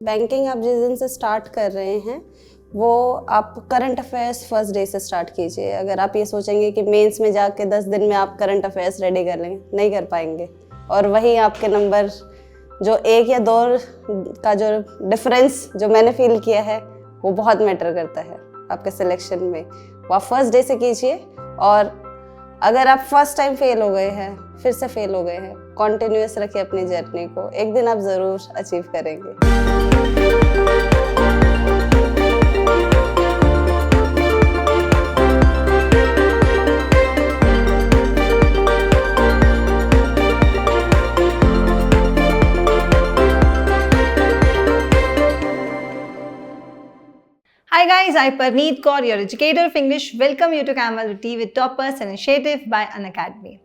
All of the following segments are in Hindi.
बैंकिंग आप जिस दिन से स्टार्ट कर रहे हैं वो आप करंट अफेयर्स फर्स्ट डे से स्टार्ट कीजिए। अगर आप ये सोचेंगे कि मेंस में जाके 10 दिन में आप करंट अफेयर्स रेडी कर लेंगे, नहीं कर पाएंगे। और वही आपके नंबर जो 1 या 2 का जो डिफरेंस जो मैंने फील किया है वो बहुत मैटर करता है आपके सिलेक्शन में। वो आप फर्स्ट डे से कीजिए। और अगर आप फर्स्ट टाइम फेल हो गए हैं, फिर से फेल हो गए हैं, कॉन्टिन्यूअस रखिए अपनी जर्नी को, एक दिन आप ज़रूर अचीव करेंगे। Hi guys, I'm Parneet Kaur, your educator of English. Welcome you to Camel Tea with Toppers, an initiative by Unacademy.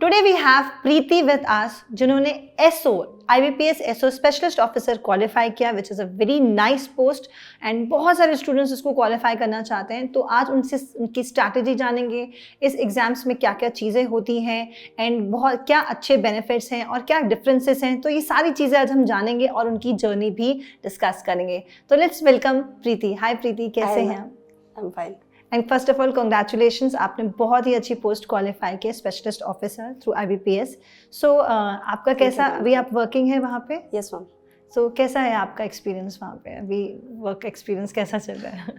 Today we have Preeti with us, जिन्होंने SO, IBPS SO Specialist Officer qualify किया, which is a very nice post and बहुत सारे students इसको qualify करना चाहते हैं। तो आज उनसे उनकी strategy जानेंगे, इस एग्जाम्स में क्या क्या चीज़ें होती हैं एंड बहुत क्या अच्छे benefits हैं और क्या differences हैं। तो ये सारी चीज़ें आज हम जानेंगे और उनकी जर्नी भी डिस्कस करेंगे। तो लेट्स वेलकम प्रीति। हाय प्रीति, कैसे हैं आप? I am fine. And first of all congratulations, आपने बहुत ही अच्छी पोस्ट क्वालिफाई की, स्पेशलिस्ट ऑफिसर थ्रू IBPS। सो आपका कैसा, अभी आप वर्किंग है वहाँ पे? Yes ma'am. सो कैसा है आपका एक्सपीरियंस वहाँ पे, अभी वर्क एक्सपीरियंस कैसा चल रहा है?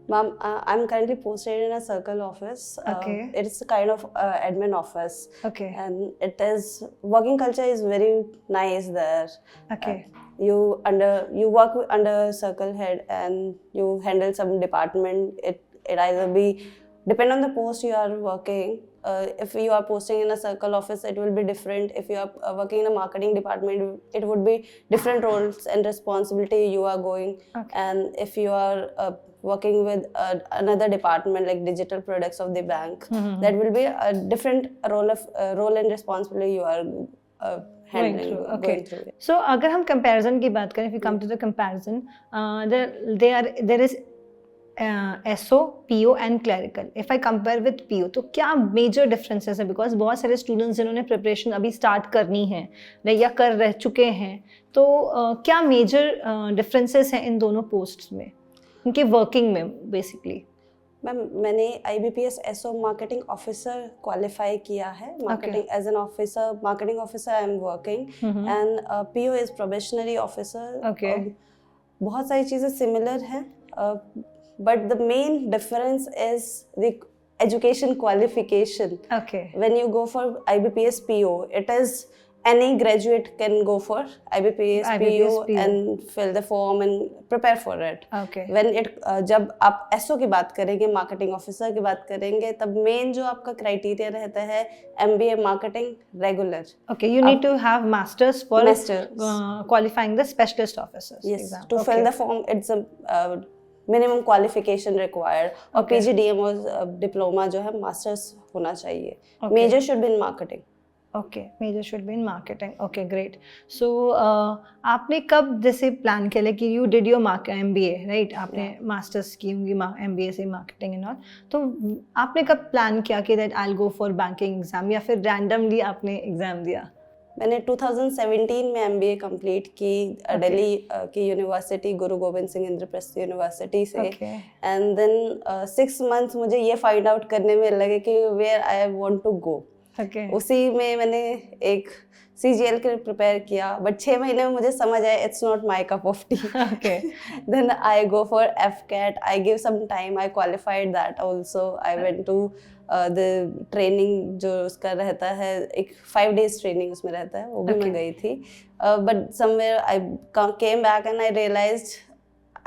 Ma'am, I'm currently posted in a circle office. Okay. It's a kind of admin office. Okay. And it is, working culture is very nice there. Okay. You work under circle head and you handle some department. It either be, depend on the post you are working. If you are posting in a circle office, it will be different. If you are working in a marketing department, it would be different roles and responsibility you are going. Okay. And if you are working with another department like digital products of the bank, that will be a different role and responsibility you are handling, going through. So अगर हम comparison की बात करें, if we come to the comparison, there is SO, PO and clerical. If I compare with PO, तो क्या major differences है? Because बहुत सारे students जिन्होंने preparation अभी start करनी है या कर रह चुके हैं, तो क्या major differences हैं इन दोनों posts में, उनके वर्किंग में बेसिकली? मैम, मैंने IBPS SO marketing officer qualify किया है। Marketing as an officer, marketing officer I am working and PO is probationary officer. बहुत सारी चीज़ें सिमिलर हैं, but the main difference is the education qualification. When you go for IBPS PO, it is any graduate can go for IBPS PO and fill the form and prepare for it. When जब आप SO की बात करेंगे, मार्केटिंग ऑफिसर की बात करेंगे, तब मेन जो आपका क्राइटेरिया रहता है MBA marketing regular. Okay, you need to have masters for qualifying the specialist officers. Yes, exam. To fill the form, it's a minimum qualification required. और PGDM और डिप्लोमा जो है मास्टर्स होना चाहिए। Major should be in marketing. Okay, major should be in marketing. Okay, great. So आपने कब जैसे प्लान किया कि you did your MBA, right? आपने मास्टर्स की होंगी MBA से मार्केटिंग एंड ऑल, तो आपने कब प्लान किया कि that I will go for banking exam, या फिर रैंडमली आपने एग्जाम दिया? मैंने 2017 में MBA कंप्लीट की दिल्ली की यूनिवर्सिटी, गुरु गोविंद सिंह इंद्रप्रस्थ यूनिवर्सिटी से। एंड देन 6 मंथ्स मुझे ये फाइंड आउट करने में लगे कि where I want to go. उसी में मैंने एक CGL के लिए प्रिपेयर किया, बट 6 महीने में मुझे समझ आया it's not my cup of tea. Then I go for FCAT, I give some time, I qualified that also. I went to the training जो उसका रहता है, एक 5 days ट्रेनिंग उसमें रहता है, वो भी मैं गई थी। But somewhere I came back and I realised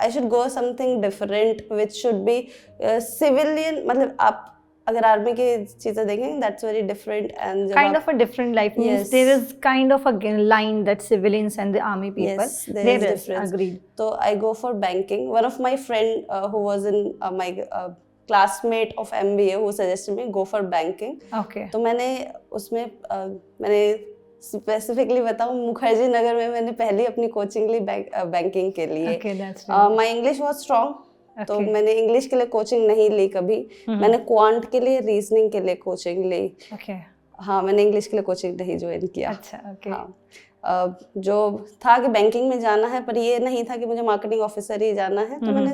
I should go something different which should be civilian. मतलब आप अगर आर्मी की चीजें देखें, that's very different and kind of a different life. Yes, there is kind of a line that civilians and the army people. Yes, there is difference. Agreed. So I go for banking. One of my friend who was in my classmate of MBA who suggested me go for banking. Okay. तो मैंने उसमें मैंने स्पेसिफिकली बताऊँ, मुखर्जी नगर में मैंने पहली अपनी कोचिंग ली बैंकिंग के लिए। Okay, that's right. My English was strong. तो मैंने इंग्लिश के लिए कोचिंग नहीं ली कभी। मैंने क्वांट के लिए, रीजनिंग के लिए कोचिंग ली। हाँ, मैंने इंग्लिश के लिए कोचिंग नहीं ज्वाइन किया। अच्छा, ओके। हाँ, जो था कि बैंकिंग में जाना है, पर ये नहीं था कि मुझे मार्केटिंग ऑफिसर ही जाना है। तो मैंने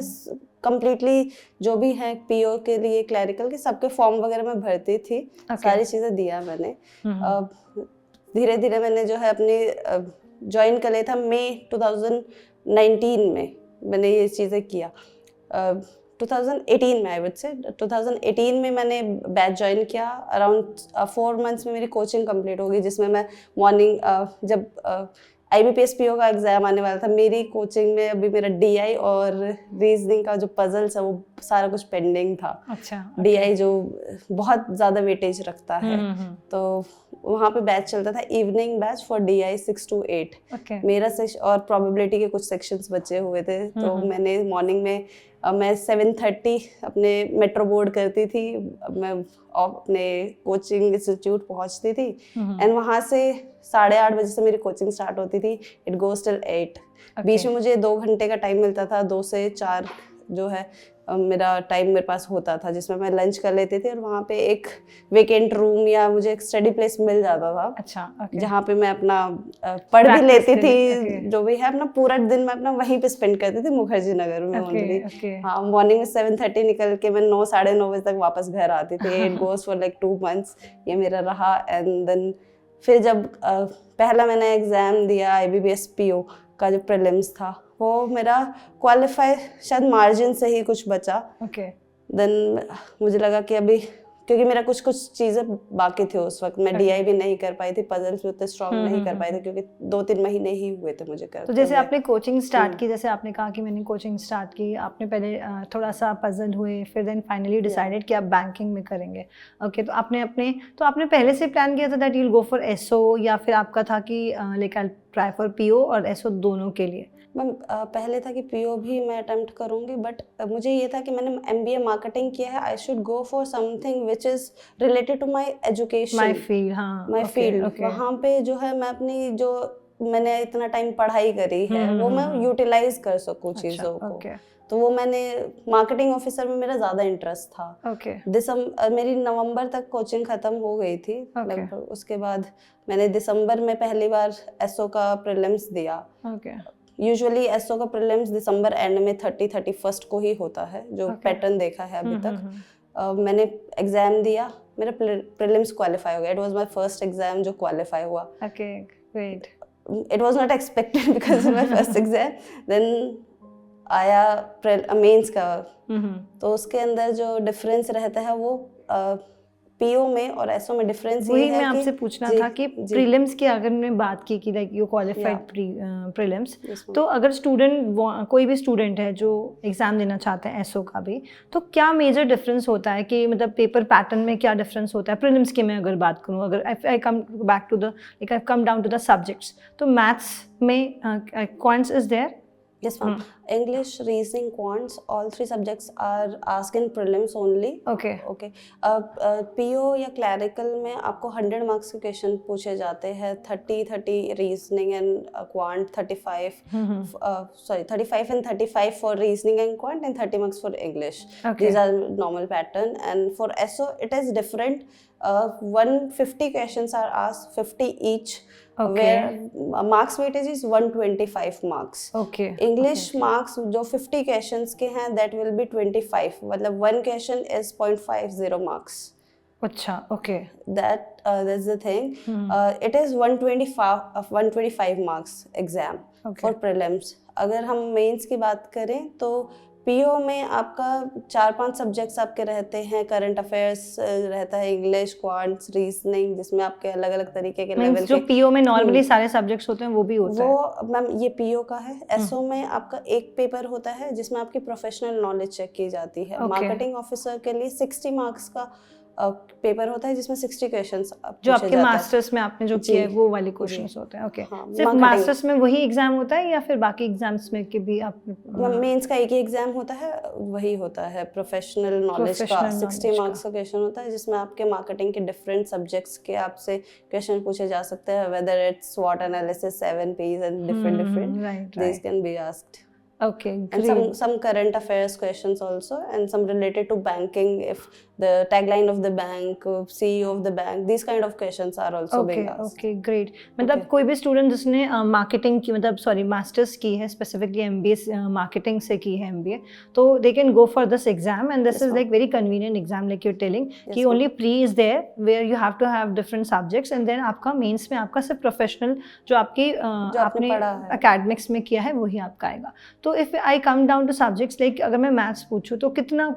कम्प्लीटली जो भी है पीओ के लिए, क्लैरिकल के, सबके फॉर्म वगैरह मैं भरती थी। सारी चीज़ें दिया मैंने। धीरे धीरे मैंने जो है अपनी ज्वाइन कर लिया था मई 2019 में मैंने ये चीज़ें किया। 2018 में, आई वुड से 2018 में मैंने बैच ज्वाइन किया। अराउंड 4 मंथ्स में मेरी कोचिंग कंप्लीट हो गई, जिसमें मैं मॉर्निंग जब IBPS PO का एग्जाम आने वाला था, मेरी कोचिंग में अभी मेरा DI और रीजनिंग का जो पजल्स है वो सारा कुछ पेंडिंग था। अच्छा। DI जो बहुत ज़्यादा वेटेज रखता है, तो वहाँ पे बैच चलता था, evening batch for DI 6 to 8। मेरा सेक्शन और प्रोबेबिलिटी के कुछ सेक्शंस बचे हुए थे, तो मैंने मॉर्निंग में मैं 7:30 अपने मेट्रो बोर्ड करती थी, मैं अपने कोचिंग इंस्टीट्यूट पहुंचती थी, एंड वहाँ से 8:30 बजे से मेरी कोचिंग स्टार्ट होती थी। It goes till 8। बीच में मुझे 2 घंटे का टाइम मिलता था, 2 से 4 जो है मेरा टाइम मेरे पास होता था, जिसमें मैं लंच कर लेती थी, और वहाँ पे एक वेकेंट रूम या मुझे एक स्टडी प्लेस मिल जाता था। अच्छा। जहाँ पे मैं अपना पढ़ भी लेती थी। जो भी है अपना पूरा दिन मैं अपना वहीं पे स्पेंड करती थी, मुखर्जी नगर में ओनली। हाँ, मॉर्निंग में 7:30 निकल के मैं 9, 9:30 बजे तक वापस घर आती थी। It goes for like 2 months ये मेरा रहा। एंड देन फिर जब पहला मैंने एग्जाम दिया IBPS PO का, जो प्रीलिम्स था, वो मेरा क्वालिफाई शायद मार्जिन से ही कुछ बचा। देन मुझे लगा कि अभी, क्योंकि मेरा कुछ चीज़ें बाकी थी उस वक्त, मैं DI भी नहीं कर पाई थी, पजल्स भी उतने स्ट्रॉन्ग नहीं कर पाए थे, क्योंकि 2-3 महीने ही हुए थे मुझे कर। तो जैसे आपने कोचिंग स्टार्ट की, जैसे आपने कहा कि मैंने कोचिंग स्टार्ट की, आपने पहले थोड़ा सा पजल हुए, फिर देन फाइनली डिसाइडेड कि आप बैंकिंग में करेंगे। ओके, तो आपने पहले से प्लान किया था that you will go for SO, या फिर आपका था कि like I try for PO और SO दोनों के लिए? मैम पहले था कि PO भी मैं अटेम्प्ट करूँगी, बट मुझे ये था कि मैंने MBA मार्केटिंग किया है, I should go for something which is related to my education, my field. हाँ, माई फील्ड। वहाँ पे जो है मैं अपनी जो मैंने इतना टाइम पढ़ाई करी है वो मैं यूटिलाइज कर सकूँ चीज़ों को। तो वो मैंने मार्केटिंग ऑफिसर में मेरा ज़्यादा इंटरेस्ट था। मेरी नवंबर तक कोचिंग ख़त्म हो गई थी लगभग। उसके बाद मैंने दिसंबर में पहली बार SO का प्रीलिम्स दिया। यूजुअली SO का प्रीलिम्स दिसंबर एंड में 31st को ही होता है, जो पैटर्न देखा है अभी तक। मैंने एग्जाम दिया, मेरा प्रीलिम्स क्वालिफाई हो गया। It was my first exam जो क्वालिफाई हुआ। Great. It was not expected because my first exam. Then आया मेंस का, तो उसके अंदर जो डिफरेंस रहता है वो PO में और SO में डिफरेंस ये है कि, मैं आपसे पूछना था कि प्रीलिम्स की अगर हमने बात की कि लाइक यू क्वालिफाइड प्रीलिम्स, तो अगर कोई भी स्टूडेंट है जो एग्जाम देना चाहते हैं SO का भी, तो क्या मेजर डिफरेंस होता है कि मतलब पेपर पैटर्न में क्या डिफरेंस होता है? प्रीलिम्स की मैं अगर बात करूँ, अगर I come back to the like I come down to the subjects, तो मैथ्स में quants is there? Yes, ma'am. English, reasoning, quants, all 3 subjects are asked in prelims only. Okay. PO या clerical में आपको 100 मार्क्स के क्वेश्चन पूछे जाते हैं। 30 reasoning and quant, 35 and 35 for reasoning and quant, and 30 marks for English. These are normal pattern. And for SO it is different. 150 questions are asked, 50 each. Where marks weightage is 125 marks. English marks जो 50 questions के हैं that will be 25. मतलब 1 question is 0.50 marks. अच्छा, okay. That's the thing. It is 125 marks exam for prelims. अगर हम मेंस की बात करें तो PO में आपका 4-5 सब्जेक्ट्स आपके रहते हैं। करंट अफेयर्स रहता है, इंग्लिश, क्वांट्स, रीजनिंग, जिसमें आपके अलग अलग तरीके के लेवल के जो PO में नॉर्मली सारे सब्जेक्ट्स होते हैं वो भी होता है? वो मैम ये PO का है। SO में आपका एक पेपर होता है जिसमें आपकी प्रोफेशनल नॉलेज चेक की जाती है। मार्केटिंग ऑफिसर के लिए 60 मार्क्स का पेपर होता है जिसमें 60 क्वेश्चंस जो आपके मास्टर्स में आपने जो किया है वो वाले क्वेश्चंस होते हैं। ओके, सिर्फ मास्टर्स में वही एग्जाम होता है या फिर बाकी एग्जाम्स में के भी आप? मेंस का एक ही एग्जाम होता है, वही होता है प्रोफेशनल नॉलेज का। 60 मार्क्स का क्वेश्चन होता है जिसमें आपके मार्केटिंग के डिफरेंट सब्जेक्ट्स के आपसे क्वेश्चन पूछे जा सकते हैं, whether it's SWOT analysis, 7 Ps and different this can be asked. Okay, and great. some current affairs questions also, and some related to banking, if the tagline of the bank, CEO of the bank, these kind of questions are also being asked. Okay great मतलब कोई भी स्टूडेंट जिसने मार्केटिंग की मतलब सॉरी मास्टर्स की है स्पेसिफिकली एमबीए मार्केटिंग से की है एमबीए तो they can go for this exam and this is like very convenient exam like you telling कि only pre is there where you have to have different subjects and then आपका मेंस में आपका सिर्फ प्रोफेशनल जो आपकी आपने एकेडमिक्स में किया है वही आपका आएगा. तो if I come down two subjects like अगर मैं मैथ्स पूछूँ तो कितना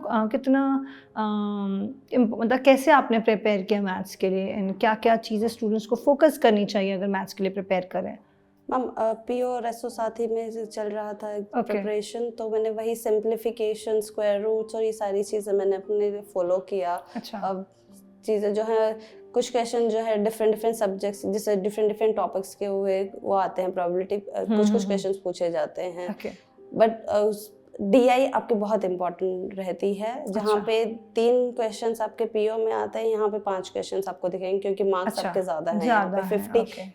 मतलब कैसे आपने प्रिपेयर किया मैथ्स के लिए एंड क्या क्या चीज़ें स्टूडेंट्स को फोकस करनी चाहिए अगर मैथ्स के लिए प्रिपेयर करें? मैम पीओ और एसओ साथी में चल रहा था प्रिपरेशन, तो मैंने वही सिंप्लीफिकेशन, स्क्वायर रूट्स और ये सारी चीज़ें मैंने अपने फॉलो किया. अच्छा. अब चीज़ें जो है कुछ क्वेश्चन जो है डिफरेंट सब्जेक्ट्स जैसे डिफरेंट टॉपिक्स के हुए वो आते हैं, प्रोबेबिलिटी कुछ क्वेश्चंस पूछे जाते हैं. बट डीआई आपके बहुत इंपॉर्टेंट रहती है, जहाँ पे 3 क्वेश्चंस आपके पीओ में आते हैं, यहाँ पे 5 क्वेश्चंस आपको दिखेंगे क्योंकि मार्क्स आपके ज्यादा हैं. यहाँ पे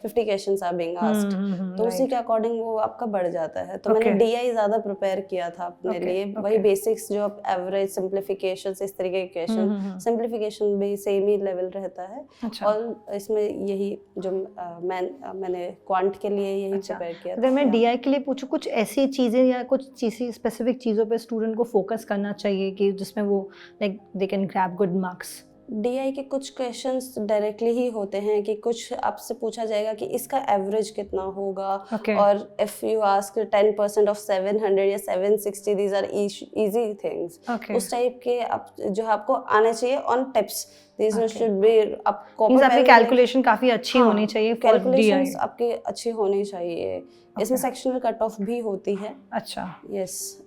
50 क्वेश्चंस आर बीइंग आस्क्ड, तो उसी के अकॉर्डिंग वो आपका बढ़ जाता है. तो मैंने डीआई ज्यादा प्रिपेयर किया था अपने लिए. वही बेसिक्स जो एवरेज, सिंप्लीफिकेशन, इस तरीके के क्वेश्चन, सिंप्लीफिकेशन भी सेम ही लेवल रहता है. और इसमें यही जो मैंने क्वांट के लिए यही प्रिपेयर किया. अगर मैं डीआई के लिए पूछूं कुछ ऐसी चीजें या कुछ चीज़ें स्पेसिफिक चीज़ों पे स्टूडेंट को फोकस करना चाहिए कि जिसमें वो like they can grab good marks? DI के कुछ क्वेश्चंस डायरेक्टली ही होते हैं कि कुछ आपसे पूछा जाएगा कि इसका एवरेज कितना होगा. और इफ यू आस्क 10% ऑफ 700 या 760, दीज आर इजी थिंग्स. उस टाइप के आप जो आपको आने चाहिए on tips. These should be आपकी कैलकुलेशन काफी अच्छी होनी चाहिए. कैलकुलेशंस आपकी अच्छी होनी चाहिए. इसमें सेक्शनल कट ऑफ भी होती है. अच्छा. यस.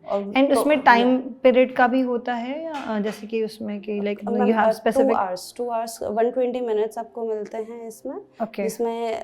एंड उसमें टाइम पीरियड का भी होता है या जैसे कि उसमें कि like you have specific 2 hours 120 minutes आपको मिलते हैं इसमें. इसमें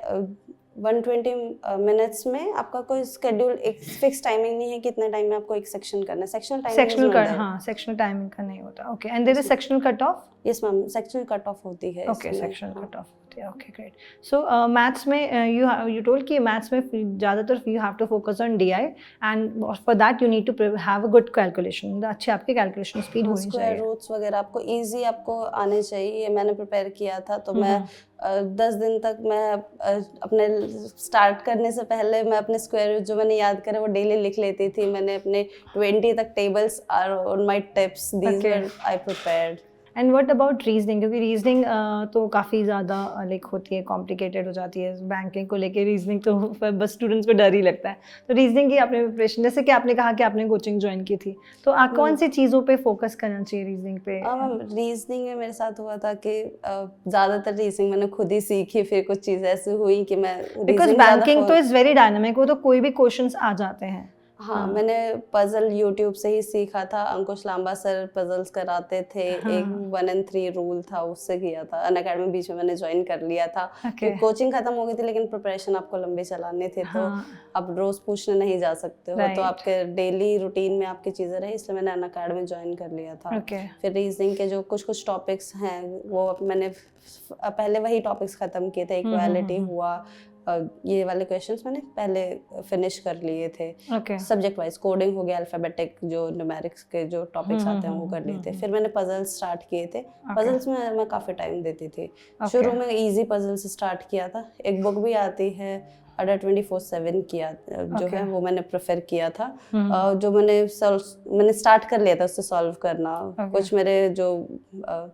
120 मिनट्स में आपका कोई शेड्यूल, एक फिक्स टाइमिंग नहीं है कितने टाइम में आपको एक सेक्शन करना है. सेक्शनल टाइमिंग का नहीं होता. Okay. And there is sectional cut off? Yes ma'am, sectional cut off होती है. ओके, सेक्शनल कट ऑफ होती है. Okay great. सो मैथ्स में यू टोल्ड कि मैथ्स में ज़्यादातर you have to focus on DI and for that you need to have a good calculation. अच्छी आपकी कैलकुलेशन स्पीड होनी चाहिए. स्क्वायर रूट्स वगैरह आपको इजी आपको आने चाहिए. मैंने प्रिपेयर किया था तो मैं 10 दिन तक मैं अपने स्टार्ट करने से पहले मैं अपने स्क्वायर रूट जो मैंने याद करे वो डेली लिख लेती थी. मैंने अपने 20 तक tables are on my tips. These were I prepared. And what about reasoning? क्योंकि रीजनिंग तो काफ़ी ज़्यादा लाइक होती है, कॉम्प्लिकेटेड हो जाती है. बैंकिंग को लेके रीजनिंग तो बस स्टूडेंट्स को डर ही लगता है. तो रीजनिंग की आपने प्रिपरेशन, जैसे कि आपने कहा कि आपने कोचिंग ज्वाइन की थी, तो कौन सी चीज़ों पे फोकस करना चाहिए रीजनिंग पे? रीजनिंग में मेरे साथ हुआ था कि ज़्यादातर रीजनिंग मैंने खुद ही सीखी. फिर कुछ चीज़ ऐसी हुई कि मैं बिकॉज बैंकिंग तो इज़ वेरी डायनामिक, वो तो कोई भी क्वेश्चन आ जाते हैं. हाँ, मैंने पजल यूट्यूब से ही सीखा था. अंकुश लांबा सर पजल्स कराते थे. एक 1 and 3 रूल था, उससे किया था. अनअकैडमी बीच में मैंने ज्वाइन कर लिया था. कोचिंग खत्म हो गई थी लेकिन प्रिपरेशन आपको लंबे चलाने थे. तो आप रोज पूछने नहीं जा सकते हो. तो आपके डेली रूटीन में आपकी चीजें रही, इसलिए मैंने अनअकैडमी ज्वाइन कर लिया था. फिर रीजनिंग के जो कुछ टॉपिक्स हैं वो मैंने पहले वही टॉपिक्स खत्म किए थे. इक्वालिटी हुआ, ये वाले क्वेश्चंस मैंने पहले फिनिश कर लिए थे. सब्जेक्ट वाइज कोडिंग हो गया, अल्फाबेटिक जो न्यूमेरिक्स के जो टॉपिक्स आते हैं वो कर लिए थे. फिर मैंने पजल्स स्टार्ट किए थे. पजल्स में मैं काफ़ी टाइम देती थी. शुरू में इजी पजल्स स्टार्ट किया था. एक बुक भी आती है अडा 24/7 किया जो है वो मैंने प्रेफर किया था. जो मैंने स्टार्ट कर लिया था उससे सॉल्व करना. कुछ मेरे जो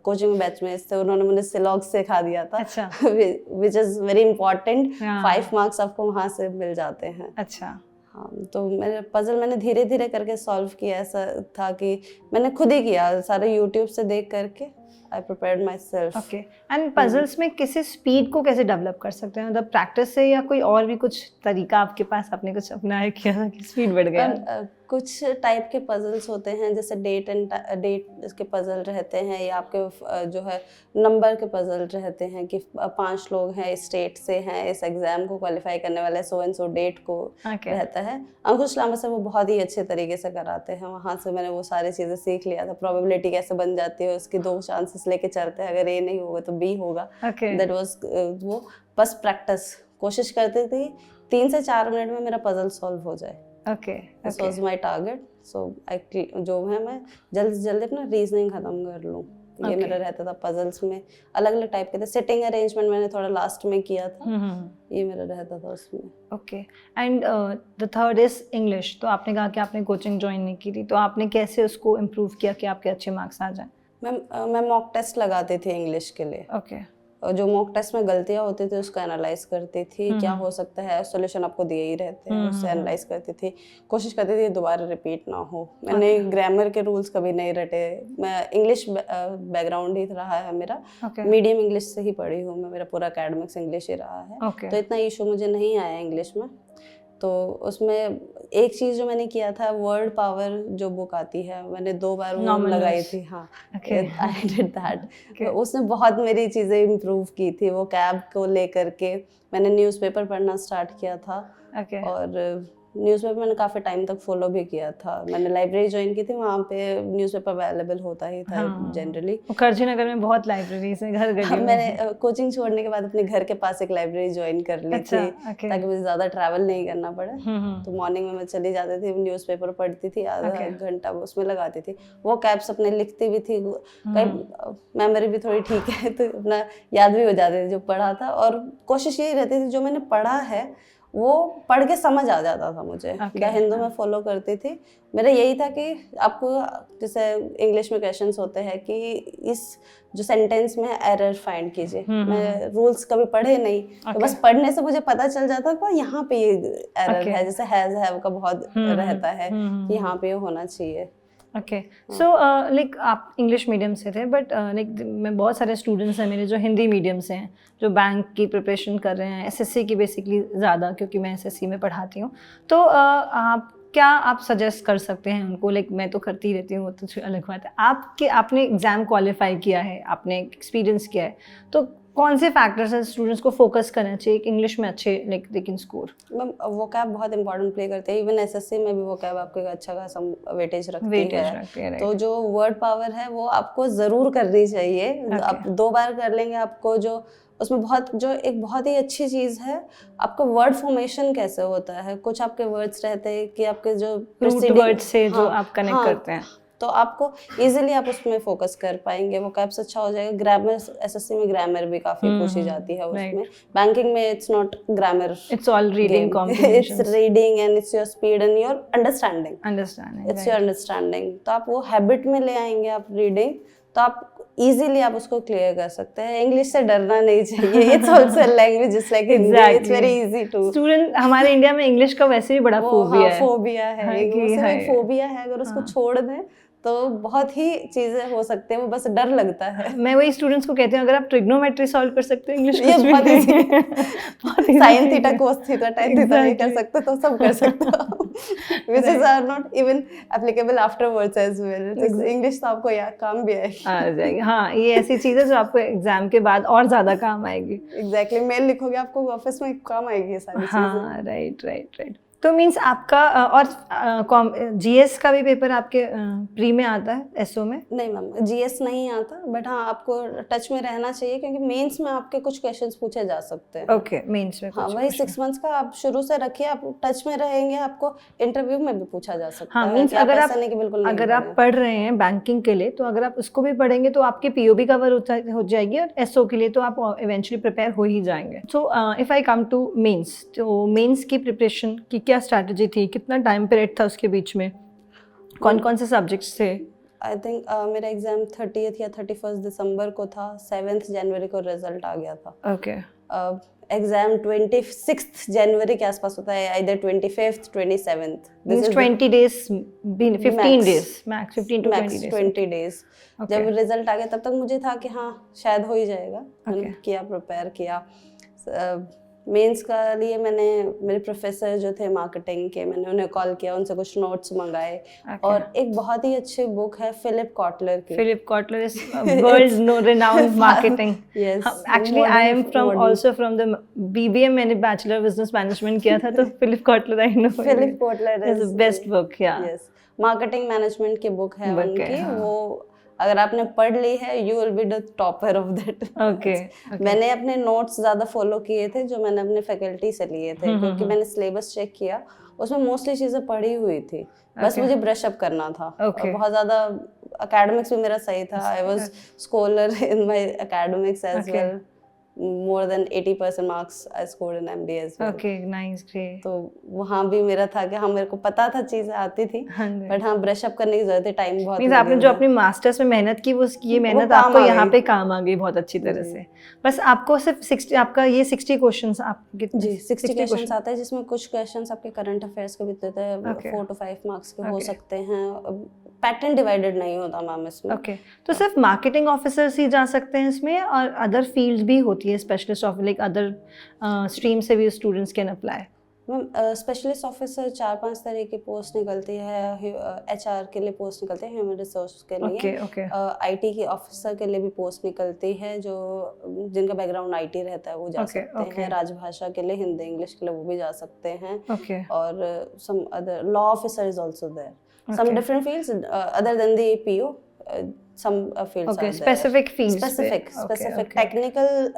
कोचिंग बैच में थे उन्होंने मुझे सिलॉग सिखा दिया था. अच्छा. Which is very important. 5 marks आपको वहाँ से मिल जाते हैं. अच्छा. हाँ, तो मेरे पजल मैंने धीरे धीरे करके सॉल्व किया. ऐसा था कि मैंने खुद ही किया सारे यूट्यूब से देख करके. I prepared myself. Okay. And puzzles में किसी स्पीड को कैसे डेवलप कर सकते हैं? मतलब प्रैक्टिस से या कोई और भी कुछ तरीका आपके पास, आपने कुछ अपनाया किया कि स्पीड बढ़ गया? कुछ टाइप के पजल्स होते हैं जैसे डेट के पजल रहते हैं, या आपके जो है नंबर के पजल रहते हैं कि 5 लोग हैं, स्टेट से हैं, इस एग्जाम को क्वालिफाई करने वाले, सो एंड सो डेट को रहता है. अंकुश लांबा से वो बहुत ही अच्छे तरीके से कराते हैं. वहाँ से मैंने वो सारी चीज़ें सीख लिया था. प्रोबेबिलिटी कैसे बन जाती है, उसकी 2 चांसेस लेके चलते हैं. अगर ए नहीं होगा तो बी होगा. दैट वाज वो बस प्रैक्टिस. कोशिश करती थी 3 से 4 मिनट में मेरा पजल सॉल्व हो जाए. Okay this was my target. So I जो है मैं जल्द से जल्द अपना रीजनिंग खत्म कर लूँ, ये मेरा रहता था। पजल्स में अलग अलग टाइप के थे, सिटिंग अरेंजमेंट मैंने थोड़ा लास्ट में किया था, ये मेरा रहता था उसमें। Okay, and the third is English. तो आपने कहा कि आपने कोचिंग ज्वाइन नहीं की थी, तो आपने कैसे उसको इम्प्रूव किया कि आपके अच्छे मार्क्स आ जाएं? मैं मॉक टेस्ट लगाती थी इंग्लिश के लिए। ओके, और जो मॉक टेस्ट में गलतियां होती थी उसको एनालाइज करती थी, क्या हो सकता है, सॉल्यूशन आपको दिए ही रहते हैं, उससे एनालाइज करती थी, कोशिश करती थी दोबारा रिपीट ना हो। मैंने ग्रामर के रूल्स कभी नहीं रटे, मैं इंग्लिश बैकग्राउंड ही रहा है मेरा, मीडियम इंग्लिश से ही पढ़ी हूँ मैं, मेरा पूरा एकेडमिक्स इंग्लिश ही रहा है, तो इतना इशू मुझे नहीं आया इंग्लिश में। तो उसमें एक चीज़ जो मैंने किया था, वर्ड पावर जो बुक आती है, मैंने 2 बार वो लगाई थी। हाँ, आई डिड दैट। उसने बहुत मेरी चीज़ें इम्प्रूव की थी। वो कैब को लेकर के मैंने न्यूज़पेपर पढ़ना स्टार्ट किया था, और न्यूज़पेपर मैंने काफ़ी टाइम तक फॉलो भी किया था। मैंने लाइब्रेरी ज्वाइन की थी, वहाँ पे न्यूज़पेपर अवेलेबल होता ही था जनरली। खर्ची नगर में बहुत लाइब्रेरीज हैं घर गली में। मैंने कोचिंग छोड़ने के बाद अपने घर के पास एक लाइब्रेरी ज्वाइन कर ली थी, ताकि मुझे ज़्यादा ट्रैवल नहीं करना पड़े। तो मॉर्निंग में मैं चली जाती थी, न्यूज़पेपर पढ़ती थी, आधा एक घंटा उसमें लगाती थी। वो कैप्स अपने लिखती भी थी, मेमोरी भी थोड़ी ठीक है, तो अपना याद भी हो जाती थी जो पढ़ा था। और कोशिश यही रहती थी जो मैंने पढ़ा है वो पढ़ के समझ आ जाता था मुझे। द हिंदू में फॉलो करती थी। मेरा यही था कि आपको, जैसे इंग्लिश में क्वेश्चंस होते हैं कि इस जो सेंटेंस में एरर फाइंड कीजिए, मैं रूल्स कभी पढ़े नहीं, तो बस पढ़ने से मुझे पता चल जाता था यहाँ पे ये एरर है। जैसे हैज हैव का बहुत रहता है कि यहाँ पे ये होना चाहिए। ओके, सो लाइक आप इंग्लिश मीडियम से थे, बट लाइक मैं बहुत सारे स्टूडेंट्स हैं मेरे जो हिंदी मीडियम से हैं, जो बैंक की प्रिपरेशन कर रहे हैं, एसएससी की बेसिकली ज़्यादा, क्योंकि मैं एसएससी में पढ़ाती हूँ। तो आप सजेस्ट कर सकते हैं उनको? लाइक मैं तो करती रहती हूँ, वो तो अलग बात है। आपने एग्ज़ाम क्वालिफाई किया है, आपने एक्सपीरियंस किया है, तो कौन से फैक्टर्स हैं स्टूडेंट्स को फोकस करना चाहिए कि इंग्लिश में अच्छे like they can score? Ma'am vocab बहुत इंपॉर्टेंट प्ले करते हैं। इवन एसएससी में भी वोकैब आपको एक अच्छा खासा वेटेज रखती है। तो जो वर्ड पावर है वो आपको ज़रूर करनी चाहिए। आप 2 बार कर लेंगे, आपको जो उसमें एक बहुत ही अच्छी चीज़ है, आपका वर्ड फॉर्मेशन कैसे होता है। कुछ आपके वर्ड्स रहते हैं कि आपके जो रूट वर्ड से जो आप कनेक्ट करते हैं, तो आपको इजीली आप उसमें फोकस कर पाएंगे। वो कैप्स अच्छा हो जाएगा। ग्रामर, एसएससी में ग्रामर भी काफी पूछी जाती है उसमें। बैंकिंग में it's not grammar, it's all reading combinations, it's reading and it's your speed and your understanding, it's your understanding. तो आप वो हैबिट में ले आएंगे आप रीडिंग, तो आप इजीली आप उसको क्लियर कर सकते हैं। इंग्लिश से डरना नहीं चाहिए। It's also a language just like Hindi, it's very easy to. Student हमारे इंडिया में इंग्लिश का वैसे भी बड़ा फोबिया है। फोबिया है, फोबिया है। अगर उसको छोड़ दें तो बहुत ही चीजें हो सकते हैं, वो बस डर लगता है। मैं वही स्टूडेंट्स को कहती हूँ, अगर आप ट्रिग्नोमेट्री सॉल्व कर सकते हो इंग्लिश, ये बहुत इजी है। Sine theta, cos theta, tan theta नहीं कर सकते तो सब कर सकते हो, which is are not even applicable afterwards as well. English तो आपको काम भी आ जाएगी। हाँ, ये ऐसी चीज़ है जो आपको एग्जाम के बाद और ज़्यादा काम आएगी। एग्जैक्टली, मेल लिखोगे आपको ऑफिस में काम आएगी ये सारी चीज़ें। हाँ, राइट। तो मीन्स आपका और जीएस का भी पेपर आपके प्री में आता है, एसओ में? नहीं मैम, जीएस नहीं आता, बट हाँ आपको टच में रहना चाहिए, क्योंकि मेंस में आपके कुछ क्वेश्चंस पूछे जा सकते हैं। ओके, मेंस में हाँ, वही 6 मंथ्स का आप शुरू से रखिए, आप टच में रहेंगे, आपको इंटरव्यू में भी पूछा जा सकता है। मीन्स अगर आप पढ़ रहे हैं बैंकिंग के लिए, तो अगर आप उसको भी पढ़ेंगे तो आपकी पीओबी कवर हो जाएगी, और एसओ के लिए तो आप इवेंचुअली प्रिपेयर हो ही जाएंगे। So if I come to mains, तो मेंस की प्रिपरेशन की क्या स्ट्रैटेजी थी, कितना टाइम पीरियड था उसके बीच में, कौन से सब्जेक्ट्स थे? आई थिंक मेरा एग्जाम 30 या 31 दिसंबर को था, 7 जनवरी को रिजल्ट आ गया था। ओके, एग्जाम 26 जनवरी के आसपास होता है, either 25th 27th। This 20 days, 15 days max, 15 to 20 days। जब रिजल्ट आ गया तब तक मुझे था कि हाँ शायद हो ही जाएगा। किया, प्रिपेयर किया। मेंस का लिए मैंने, मेरे प्रोफेसर जो थे मार्केटिंग के, मैंने उन्हें कॉल किया, उनसे कुछ नोट्स मंगाए। और एक बहुत ही अच्छी बुक है फिलिप कॉटलर की। Philip Kotler is world's renowned marketing. Yes, actually I am also from the BBA, मैंने बैचलर बिजनेस मैनेजमेंट किया था, तो Philip Kotler I know. Philip Kotler is the best book. Yes, marketing management की बुक है उनकी। वो अगर आपने पढ़ ली है, you will be the topper of that. Okay, मैंने अपने नोट्स ज़्यादा फॉलो किए थे जो मैंने अपने फैकल्टी से लिए थे, क्योंकि मैंने सिलेबस चेक किया, उसमें मोस्टली चीज़ें पढ़ी हुई थी, बस Okay. मुझे ब्रश अप करना था। Okay. बहुत ज़्यादा एकेडमिक्स भी मेरा सही था, I was scholar in my academics as Okay. Well, more than 80% marks I scored in MBA as well. Okay, nice, great. तो वहाँ भी मेरा था कि हाँ मेरे को पता था चीज़ें आती थी, हाँ जी। बट हाँ ब्रश अप करने की जरूरत है, टाइम बहुत मीन्स आपने जो लगेगा। अपनी मास्टर्स में मेहनत की वो ये मेहनत काम आपको आ यहाँ गई। पे काम आ गई बहुत अच्छी तरह जी। से। बस आपको सिर्फ 60 आपका ये 60 क्वेश्चंस आप कितने जी 60 क्वेश्चंस क्वेश्चन आते हैं, जिसमें कुछ क्वेश्चंस आपके करंट अफेयर्स के भी देते हैं, Okay. 4 to 5 मार्क्स के हो Okay. सकते हैं। पैटर्न डिवाइडेड नहीं होता मैम इसमें। ओके तो सिर्फ मार्केटिंग ऑफिसर्स ही जा सकते हैं इसमें और अदर फील्ड भी होती है, specialist of like other stream से भी students can apply? Ma'am specialist officer 4-5 तरह की पोस्ट निकलती है, HR के लिए पोस्ट निकलती है, ह्यूमन रिसोर्स के लिए, ओके ओके IT के ऑफिसर के लिए भी पोस्ट निकलती है, जो जिनका बैकग्राउंड IT रहता है वो जा Okay, सकते okay. हैं। राजभाषा के लिए, हिंदी इंग्लिश के लिए वो भी जा सकते हैं। ओके और some other law officer is also there, some Okay. Different fields other than the PO, some fields okay are there. Specific fields specific technical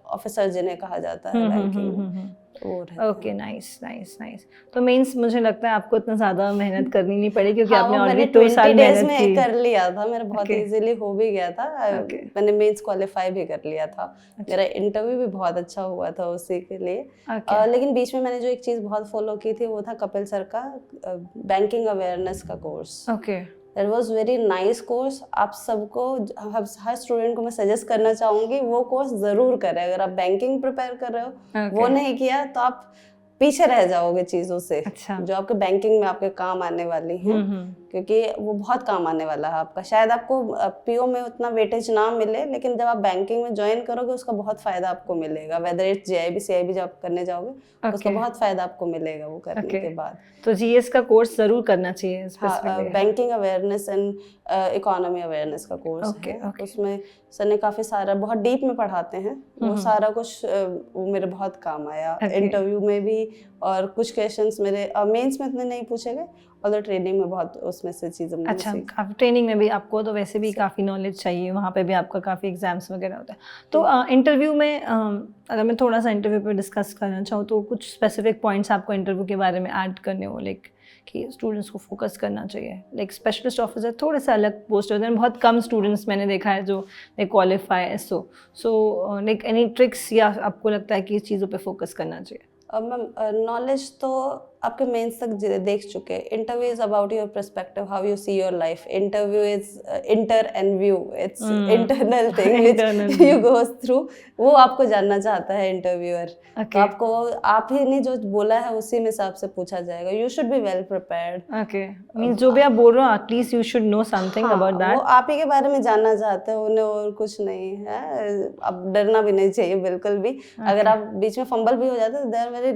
officer जिन्हें कहा जाता है बैंकिंग में, वो रहते हैं। Okay nice nice nice. तो मीन्स मुझे लगता है आपको इतना ज़्यादा मेहनत करनी नहीं पड़ी क्योंकि हाँ, आपने वो मैंने ऑलरेडी 2 साल 20 days मेहनत में की। कर लिया था, मेरा बहुत Okay. इजीली हो भी गया था। Okay. मैंने मेंस क्वालिफाई भी कर लिया था, मेरा इंटरव्यू भी बहुत अच्छा हुआ था उसी के लिए। Okay. लेकिन बीच में मैंने जो एक चीज़ बहुत फॉलो की थी वो था कपिल सर का बैंकिंग अवेयरनेस का course. Okay that was very nice course. आप सबको, हर स्टूडेंट को मैं सजेस्ट करना चाहूँगी वो कोर्स ज़रूर करें। अगर आप बैंकिंग प्रिपेयर कर रहे हो, वो नहीं किया तो आप पीछे रह जाओगे चीज़ों से, अच्छा। जो आपके बैंकिंग में आपके काम आने वाली हैं, क्योंकि वो बहुत काम आने वाला है आपका। शायद आपको PO में उतना वेटेज ना मिले, लेकिन जब आप बैंकिंग में ज्वाइन करोगे उसका बहुत फ़ायदा आपको मिलेगा। वेदर इट्स JIB CIB जब आप करने जाओगे उसका बहुत फ़ायदा आपको मिलेगा वो करने के बाद। तो GS का कोर्स ज़रूर करना चाहिए। हाँ, banking awareness and economy awareness का कोर्स है। उसमें सर ने काफ़ी सारा बहुत डीप में पढ़ाते हैं, वो सारा कुछ वो मेरे बहुत काम आया इंटरव्यू में भी, और कुछ क्वेश्चंस मेरे मेंस में इतने नहीं पूछे गए, और ट्रेनिंग में बहुत उसमें से चीज़ें। अच्छा, काफ़ी ट्रेनिंग में भी आपको तो वैसे भी काफ़ी नॉलेज चाहिए, वहाँ पे भी आपका काफ़ी एग्जाम्स वगैरह होता है। तो इंटरव्यू में अगर मैं थोड़ा सा इंटरव्यू पे डिस्कस करना चाहूँ तो कुछ स्पेसिफिक पॉइंट्स आपको इंटरव्यू के बारे में ऐड करने हो, लाइक कि स्टूडेंट्स को फोकस करना चाहिए। लाइक स्पेशलिस्ट ऑफिसर थोड़े से अलग पोस्ट होते हैं, बहुत कम स्टूडेंट्स मैंने देखा है जो they qualify. So like any tricks या आपको लगता है कि इस चीज़ों पे फोकस करना चाहिए? मैम नॉलेज तो आपके मेंस तक देख चुके हैं। Interview is about your perspective, how you see your life. Interview is inter and view, it's internal thing which you go through. वो आपको जानना चाहता है इंटरव्यूअर। तो आपको आप ही ने जो बोला है उसी में से आपसे पूछा जाएगा। You should be well prepared. Okay, means जो भी आप बोल रहे हो at least you should know something about that. वो आप ही के बारे में जानना चाहते हैं, उन्हें और कुछ नहीं है। अब डरना भी नहीं चाहिए बिल्कुल भी। अगर आप बीच में फंबल भी हो जाते हैं, देयर वेरी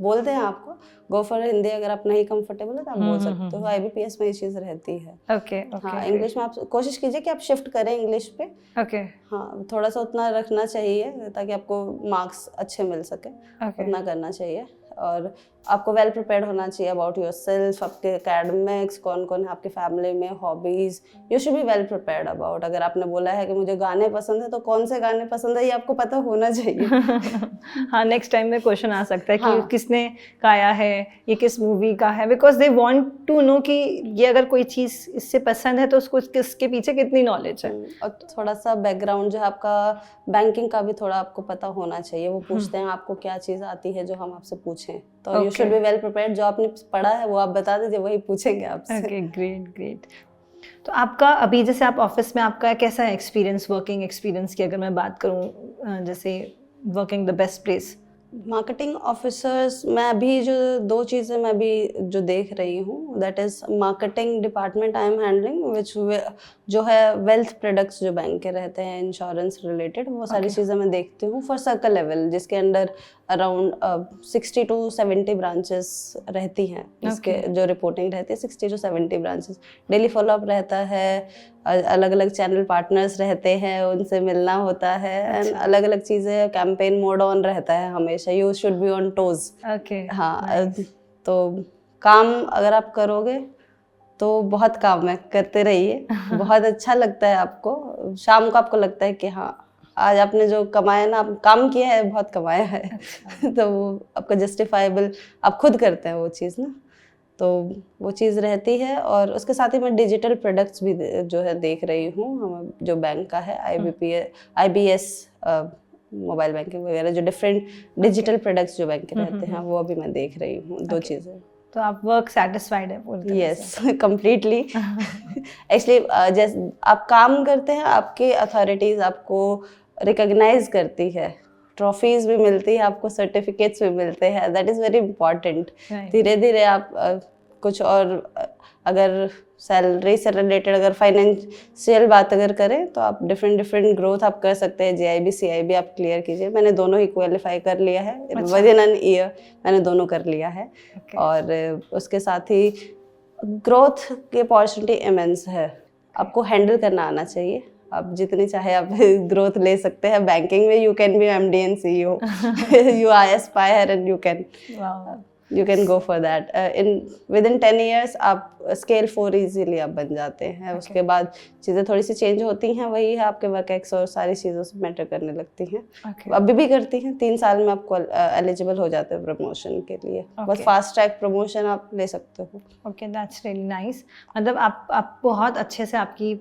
बोलते हैं आपको गो फॉर हिंदी। अगर आप नहीं कंफर्टेबल है तो आप बोल सकते हो। IBPS में ये चीज़ रहती है। ओके हाँ, इंग्लिश में आप कोशिश कीजिए कि आप शिफ्ट करें इंग्लिश पे। ओके हाँ, थोड़ा सा उतना रखना चाहिए ताकि आपको मार्क्स अच्छे मिल सके। उतना करना चाहिए। और आपको वेल प्रिपेयर्ड होना चाहिए अबाउट योर सेल्फ, आपके एकेडमिक्स, कौन कौन है आपके फैमिली में, hobbies. You should be well prepared about. अगर आपने बोला है कि मुझे गाने पसंद है, तो कौन से गाने पसंद है ये आपको पता होना चाहिए। हाँ, नेक्स्ट टाइम में क्वेश्चन आ सकता है कि किसने गाया है, ये किस मूवी का है, because they want to know कि ये अगर कोई चीज़ इससे पसंद है तो उसको इसके पीछे कितनी नॉलेज है। और थोड़ा सा बैकग्राउंड जो है आपका बैंकिंग का भी थोड़ा आपको पता होना चाहिए। वो पूछते हैं आपको क्या चीज़ आती है जो हम आपसे पूछें, तो you should be well prepared. जो आपने पढ़ा है वो आप बता दीजिए, वही पूछेंगे आपसे। Okay, great great. तो आपका अभी जैसे आप ऑफिस में आपका कैसा है एक्सपीरियंस, वर्किंग एक्सपीरियंस की अगर मैं बात करूँ, जैसे working the best place? Marketing officers में अभी जो 2 चीज़ें मैं अभी जो देख रही हूँ, that is marketing department I am handling, which जो है वेल्थ प्रोडक्ट्स जो बैंक के रहते हैं, इंश्योरेंस रिलेटेड, वो सारी चीज़ें मैं देखती हूँ फॉर सर्कल लेवल, जिसके अंडर अराउंड 60 to 70 ब्रांचेस रहती हैं। इसके जो रिपोर्टिंग रहती है 60 to 70 ब्रांचेस। डेली फॉलोअप रहता है, अलग अलग चैनल पार्टनर्स रहते हैं, उनसे मिलना होता है, एंड अलग अलग चीज़ें, कैंपेन मोड ऑन रहता है हमेशा। You should be on toes. हाँ, तो काम अगर आप करोगे तो बहुत काम है, करते रहिए। बहुत अच्छा लगता है आपको। शाम को आपको लगता है कि हाँ आज आपने जो कमाया ना, आप काम किया है, बहुत कमाया है। तो वो आपका जस्टिफाइबल, आप खुद करते हैं वो चीज़ ना, तो वो चीज़ रहती है। और उसके साथ ही मैं डिजिटल प्रोडक्ट्स भी जो है देख रही हूँ। हम जो बैंक का है IBS मोबाइल बैंकिंग वगैरह, जो डिफरेंट डिजिटल प्रोडक्ट्स जो बैंक के रहते हैं, वो अभी मैं देख रही हूँ। 2 चीज़ें। तो आप वर्क सेटिस्फाइड है पूरी तरह यस, कंप्लीटली। एक्चुअली जैसे आप काम करते हैं, आपकी अथॉरिटीज आपको रिकॉग्नाइज करती है, ट्रॉफीज भी मिलती है आपको, सर्टिफिकेट्स भी मिलते हैं। That is very important. धीरे धीरे आप कुछ और अगर सैलरी से रिलेटेड, अगर फाइनेंशियल बात अगर करें, तो आप डिफरेंट ग्रोथ आप कर सकते हैं। JIB CIB आप क्लियर कीजिए। मैंने दोनों ही क्वालिफाई कर लिया है। विद इन एन ईयर मैंने दोनों कर लिया है। और उसके साथ ही ग्रोथ की अपॉर्चुनिटी इमेंस है। आपको हैंडल करना आना चाहिए। आप जितनी चाहे आप ग्रोथ ले सकते हैं। बैंकिंग में you can be MD and CEO। You aspire and you can go for that. Within 10 years आप स्केल 4 इजीली आप बन जाते हैं। उसके बाद चीज़ें थोड़ी सी चेंज होती हैं, वही है आपके वर्क एक्स और सारी चीज़ों से मैटर करने लगती हैं। अभी भी करती हैं। 3 साल में आपको एलिजिबल हो जाते हैं प्रमोशन के लिए। बहुत फास्ट ट्रैक प्रमोशन आप ले सकते हो। Okay, that's really nice. मतलब आप बहुत अच्छे से आपकी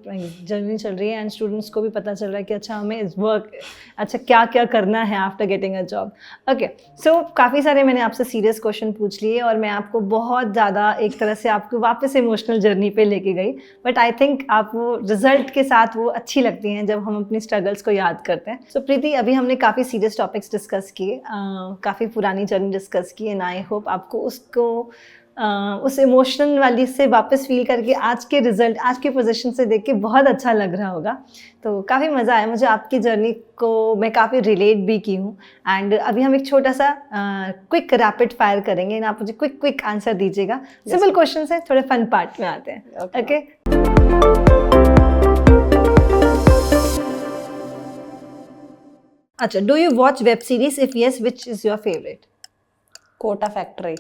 जर्नी चल रही है एंड स्टूडेंट्स को भी पता चल रहा है कि अच्छा हमें इस वर्क अच्छा क्या क्या करना है after getting a job. Okay, so काफ़ी सारे मैंने आपसे सीरियस क्वेश्चन पूछ लिए और मैं आपको बहुत ज़्यादा एक तरह से आपको वापस इमोशनल जर्नी पे लेके गई, बट आई थिंक आप वो रिजल्ट के साथ वो अच्छी लगती हैं जब हम अपनी स्ट्रगल्स को याद करते हैं। सो प्रीति, अभी हमने काफ़ी सीरियस टॉपिक्स डिस्कस किए, काफ़ी पुरानी जर्नी डिस्कस की, एंड आई होप आपको उसको उस इमोशनल वाली से वापस फील करके आज के रिजल्ट, आज के पोजीशन से देख के बहुत अच्छा लग रहा होगा। तो काफ़ी मज़ा आया मुझे, आपकी जर्नी को मैं काफ़ी रिलेट भी की हूँ। एंड अभी हम एक छोटा सा क्विक रैपिड फायर करेंगे एंड आप मुझे क्विक आंसर दीजिएगा। सिंपल क्वेश्चन है, थोड़े फन पार्ट में आते हैं। ओके, अच्छा, do you watch web series? If yes, which is your favourite? Kota factory.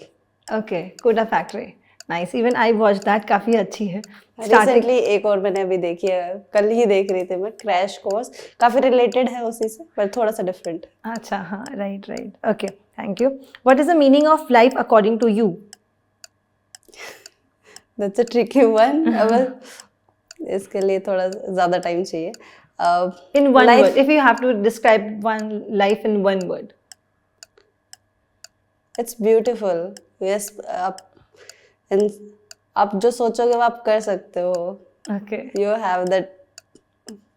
Okay, Kota factory, nice. Even I watch that, काफ़ी अच्छी है। रिसेंटली एक और मैंने अभी देखी है, कल ही देख रही थी मैं, क्रैश कोर्स। काफ़ी रिलेटेड है उसी से, पर थोड़ा सा डिफरेंट। अच्छा, हाँ, right. Okay, thank you. What is the meaning of life according to you? That's a tricky one. अब इसके लिए थोड़ा ज़्यादा टाइम चाहिए। In one word, if you have to describe one life in one word. It's beautiful. Yes, आप जो सोचोगे वो आप कर सकते हो। Okay, you have that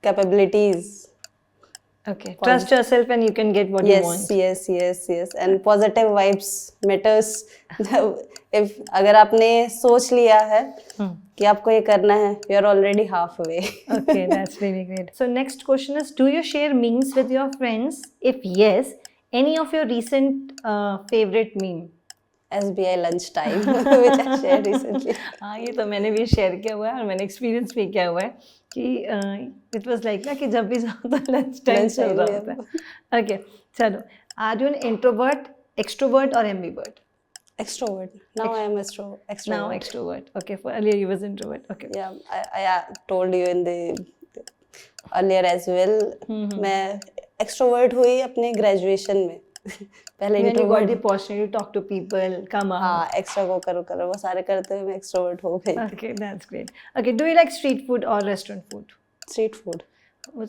capabilities. Okay, trust yourself and you can get what you want. Yes and positive vibes matters. If अगर आपने सोच लिया है कि आपको ये करना है, you are already halfway. Okay, that's really great. So next question is, do you share memes with your friends? If yes, any of your recent favorite meme? SBI lunch time which I shared recently. हाँ, ये तो मैंने भी शेयर किया हुआ है और मैंने एक्सपीरियंस भी किया हुआ है कि इट वाज लाइक ना कि जब भी जाओ तो लंच टाइम चल रहा होता है। ओके, चलो, are you an introvert, extrovert और ambivert? Extrovert. Now I am extrovert. Now extrovert. Okay, for earlier you was introvert. Okay. Yeah, I told you in the earlier as well. मैं एक्सट्रोवर्ट हुई अपने ग्रेजुएशन में। पहले introvert, the opportunity to talk to people, come out. हाँ, एक्स्ट्रा को करो वो सारे करते हुए मैं एक्सट्रोवर्ट हो गई। Okay, that's great. Okay, do you like street food और रेस्टोरेंट फूड? Street food.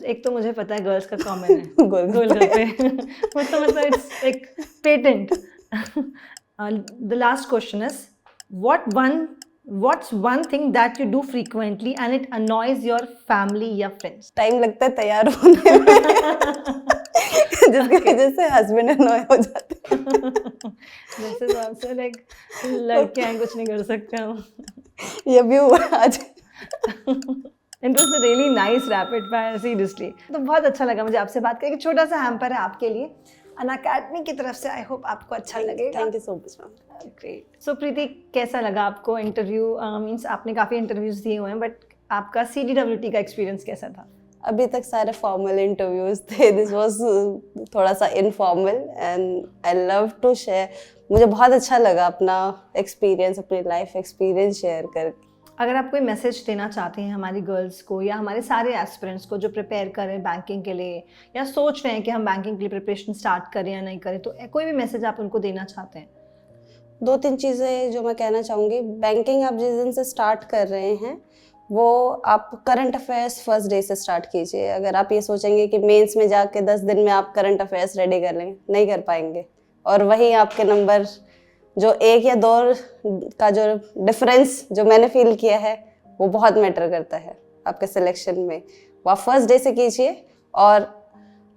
एक तो मुझे पता है गर्ल्स का कॉमन है गोलगप्पे। वो तो मतलब इट्स एक patent. The last question is, what's one thing that you do frequently and it annoys your family या friends? टाइम लगता है तैयार होने में जिसकी वजह से हस्बैंड अनॉय हो जाते हैं। This is also like लड़कियां कुछ नहीं कर सकते हम। ये भी हुआ आज। It was a really nice rapid fire, seriously. तो बहुत अच्छा लगा मुझे आपसे बात करके। छोटा सा हैम्पर है आपके लिए अनअकैडमी की तरफ से। आई होप आपको अच्छा लगेगा। Thank you so much ma'am. Great. So Preeti, कैसा लगा आपको इंटरव्यू? मीन्स आपने काफ़ी इंटरव्यूज दिए हुए हैं, बट आपका CDWT का एक्सपीरियंस कैसा था? अभी तक सारे फॉर्मल इंटरव्यूज थे। दिस वाज थोड़ा सा informal and I love to share. मुझे बहुत अच्छा लगा अपना एक्सपीरियंस, अपनी लाइफ एक्सपीरियंस शेयर करके। अगर आप कोई मैसेज देना चाहते हैं हमारी गर्ल्स को या हमारे सारे एस्पिरेंट्स को जो प्रिपेयर कर रहे हैं बैंकिंग के लिए या सोच रहे हैं कि हम बैंकिंग के लिए प्रिपरेशन स्टार्ट करें या नहीं करें, तो कोई भी मैसेज आप उनको देना चाहते हैं? 2-3 चीज़ें जो मैं कहना चाहूँगी। बैंकिंग आप जिस दिन से स्टार्ट कर रहे हैं वो आप करंट अफेयर्स फर्स्ट डे से स्टार्ट कीजिए। अगर आप ये सोचेंगे कि मेंस में जाके 10 दिन में आप करंट अफेयर्स रेडी कर लेंगे, नहीं कर पाएंगे। और वहीं आपके नंबर जो 1 या 2 का जो डिफरेंस जो मैंने फील किया है वो बहुत मैटर करता है आपके सिलेक्शन में। वो आप फर्स्ट डे से कीजिए, और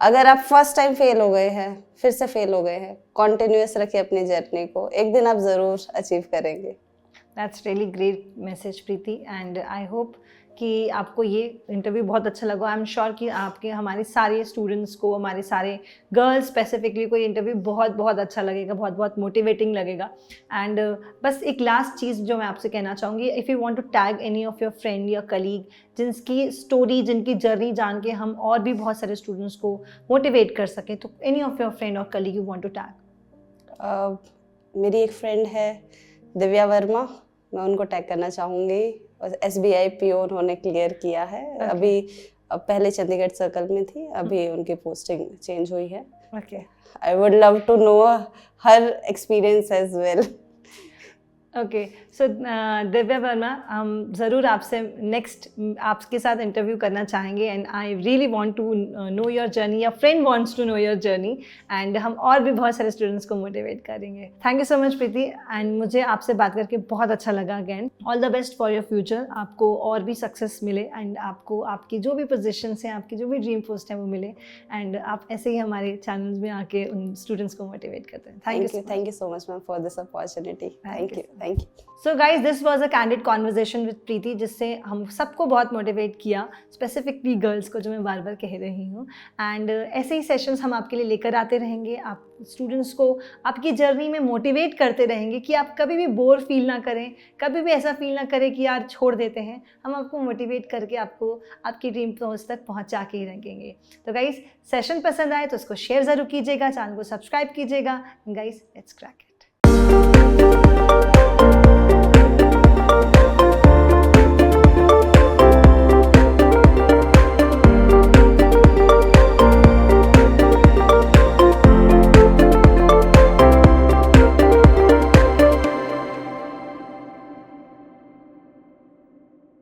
अगर आप फर्स्ट टाइम फेल हो गए हैं, फिर से फेल हो गए हैं, कॉन्टिन्यूअस रखिए अपनी जर्नी को, एक दिन आप ज़रूर अचीव करेंगे। That's really great message Preeti, and I hope कि आपको ये इंटरव्यू बहुत अच्छा लगा। आई एम श्योर कि आपके हमारे सारे स्टूडेंट्स को, हमारे सारे गर्ल्स स्पेसिफिकली को ये इंटरव्यू बहुत बहुत अच्छा लगेगा, बहुत बहुत मोटिवेटिंग लगेगा। एंड बस एक लास्ट चीज़ जो मैं आपसे कहना चाहूँगी, if you want to tag any of your friend या कलीग जिनकी स्टोरी, जिनकी जर्नी जान के हम और भी बहुत सारे स्टूडेंट्स को मोटिवेट कर सकें, तो एनी ऑफ योर फ्रेंड और colleague you want to tag? मेरी एक फ्रेंड है दिव्या वर्मा, मैं उनको टैग करना चाहूँगी। SBI PO उन्होंने क्लियर किया है। Okay. अभी पहले चंडीगढ़ सर्कल में थी, अभी उनकी पोस्टिंग चेंज हुई है। Okay, I would love to know her experience as well. Okay. So Divya Verma, हम ज़रूर आपसे नेक्स्ट आपके साथ इंटरव्यू करना चाहेंगे, and I really want to know your journey, या friend wants to know your journey, and हम और भी बहुत सारे स्टूडेंट्स को मोटिवेट करेंगे। Thank you so much Preeti, and मुझे आपसे बात करके बहुत अच्छा लगा। Again all the best for your future, आपको और भी सक्सेस मिले, एंड आपको आपकी जो भी पोजिशंस हैं, आपकी जो भी ड्रीम पोस्ट है वो मिले, एंड आप ऐसे ही हमारे चैनल्स में आके उन स्टूडेंट्स को मोटिवेट करते हैं। Thank you so much ma'am for this opportunity. Thank you. So guys, this was a candid conversation with Preeti, जिससे हम सबको बहुत मोटिवेट किया, स्पेसिफिकली गर्ल्स को, जो मैं बार बार कह रही हूँ। एंड ऐसे ही सेशंस हम आपके लिए लेकर आते रहेंगे, आप स्टूडेंट्स को आपकी जर्नी में मोटिवेट करते रहेंगे कि आप कभी भी बोर फील ना करें, कभी भी ऐसा फील ना करें कि यार छोड़ देते हैं। हम आपको मोटिवेट करके आपको आपकी ड्रीम पोस्ट तक पहुँचा के ही रखेंगे। तो गाइज, सेशन पसंद आए तो उसको शेयर ज़रूर कीजिएगा, चैनल को सब्सक्राइब कीजिएगा। Guys, let's crack.